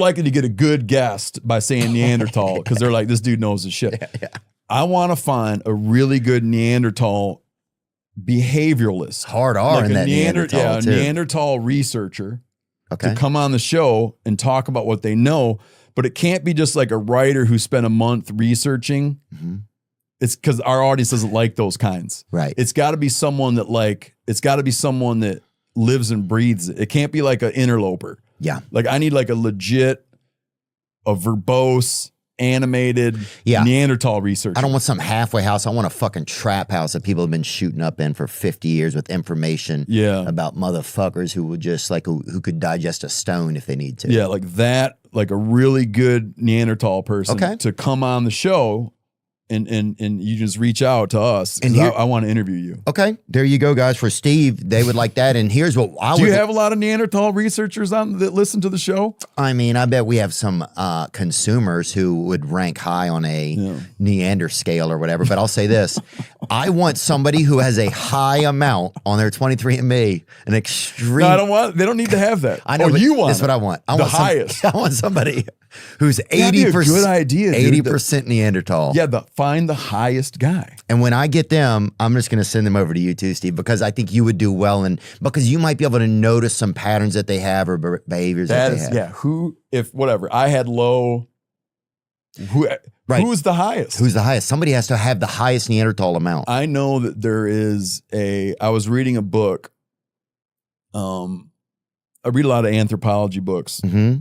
likely to get a good guest by saying Neanderthal because they're like, this dude knows his shit. Yeah. I want to find a really good Neanderthal behavioralist. Hard R in that Neanderthal too. Neanderthal researcher to come on the show and talk about what they know. But it can't be just like a writer who spent a month researching. Mm-hmm. It's because our audience doesn't like those kinds. Right. It's got to be someone that lives and breathes it. It can't be like an interloper. Yeah. Like I need like a legit, a verbose, animated Neanderthal researcher. I don't want some halfway house. I want a fucking trap house that people have been shooting up in for 50 years with information about motherfuckers who would just like, who could digest a stone if they need to. Yeah, like that, like a really good Neanderthal person to come on the show. And you just reach out to us and I want to interview you. Okay, there you go, guys. For Steve, they would like that. And here's what I would. Do you have a lot of Neanderthal researchers on that listen to the show? I mean, I bet we have some consumers who would rank high on a Neander scale or whatever. But I'll say this: I want somebody who has a high amount on their 23andMe, an extreme. No, I don't want. They don't need to have that. I know. Oh, you want? That's what I want. I want highest. I want somebody who's 80%. Good idea. 80% Neanderthal. Yeah, find the highest guy. And when I get them, I'm just going to send them over to you too, Steve, because I think you would do well, and because you might be able to notice some patterns that they have or behaviors that they have. Yeah. Whatever. I had low. Who's the highest? Who's the highest? Somebody has to have the highest Neanderthal amount. I know that there is I was reading a book. I read a lot of anthropology books. Mm-hmm.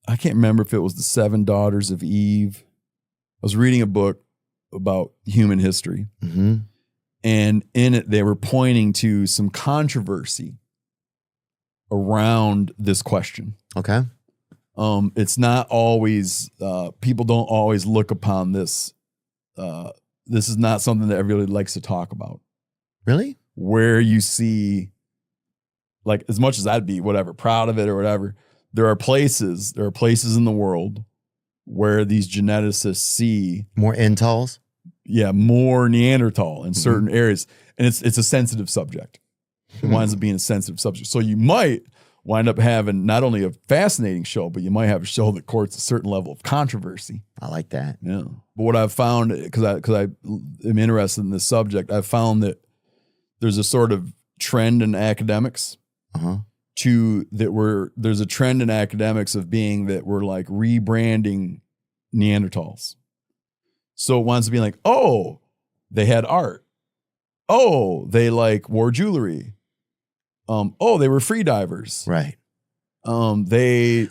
I can't remember if it was the 7 Daughters of Eve. I was reading a book about human history. Mm-hmm. And in it, they were pointing to some controversy around this question. Okay. It's not always, people don't always look upon this. This is not something that everybody likes to talk about. Really? Where you see, like, as much as I'd be proud of it or whatever, there are places in the world where these geneticists see more Intals. Yeah, more Neanderthal in certain areas. And it's a sensitive subject. It winds up being a sensitive subject. So you might wind up having not only a fascinating show, but you might have a show that courts a certain level of controversy. I like that. Yeah. But what I've found, because I am interested in this subject, I've found that there's a sort of trend in academics there's a trend in academics of being that we're like rebranding Neanderthals. So it winds up being like, oh, they had art. Oh, they like wore jewelry. Oh, they were free divers. Right. I mean,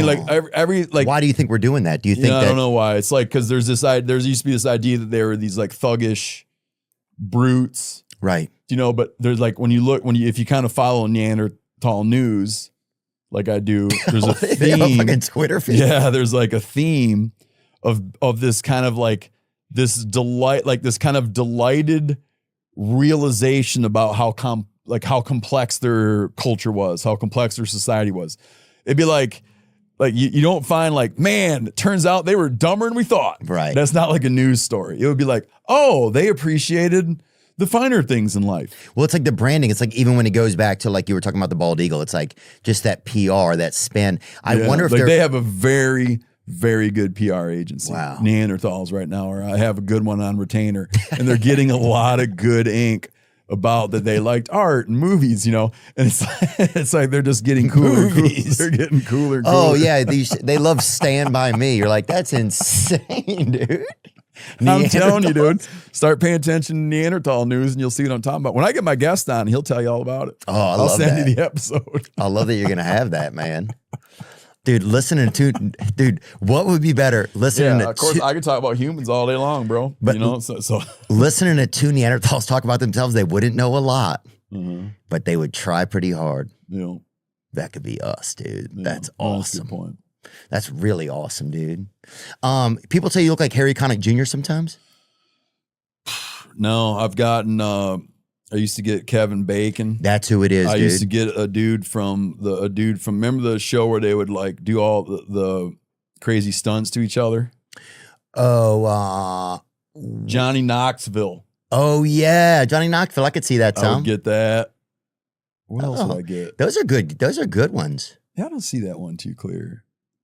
like every like. Why do you think we're doing that? Do you think that? I don't know why. It's like because there used to be this idea that they were these like thuggish brutes. Right. You know, but there's like if you kind of follow Neanderthal news, like I do, there's a theme. They have a fucking Twitter feed. Yeah, there's like a theme of this kind of like this delight, like this kind of delighted realization about how complex their culture was, how complex their society was. It'd be like you don't find like, man, it turns out they were dumber than we thought. Right. That's not like a news story. It would be like, oh, they appreciated the finer things in life. Well, it's like the branding. It's like even when it goes back to like you were talking about the bald eagle, it's like just that PR, that spin. I wonder if they have a very, very good PR agency. Wow. Neanderthals right now, or I have a good one on retainer, and they're getting a lot of good ink about that they liked art and movies, you know, and it's like they're just getting cooler. They're getting cooler. Oh yeah, they love Stand By Me. You're like, that's insane, dude. I'm telling you, dude. Start paying attention to Neanderthal news, and you'll see what I'm talking about. When I get my guest on, he'll tell you all about it. Oh, I'll send you the episode. I love that you're gonna have that, man. Dude, what would be better? Listening to, of course, I could talk about humans all day long, bro. But you know, so listening to 2 Neanderthals talk about themselves, they wouldn't know a lot, but they would try pretty hard. Yeah, that could be us, dude. Yeah, that's awesome. That's a good point. That's really awesome, dude. People say you look like Harry Connick Jr. sometimes. No, I've gotten. I used to get Kevin Bacon. That's who it is. I dude. used to get a dude from remember the show where they would like do all the crazy stunts to each other? Oh, Johnny Knoxville. Oh yeah, Johnny Knoxville. I could see that, Tom. I would get that. What else would I get? Those are good. Those are good ones. Yeah, I don't see that one too clear.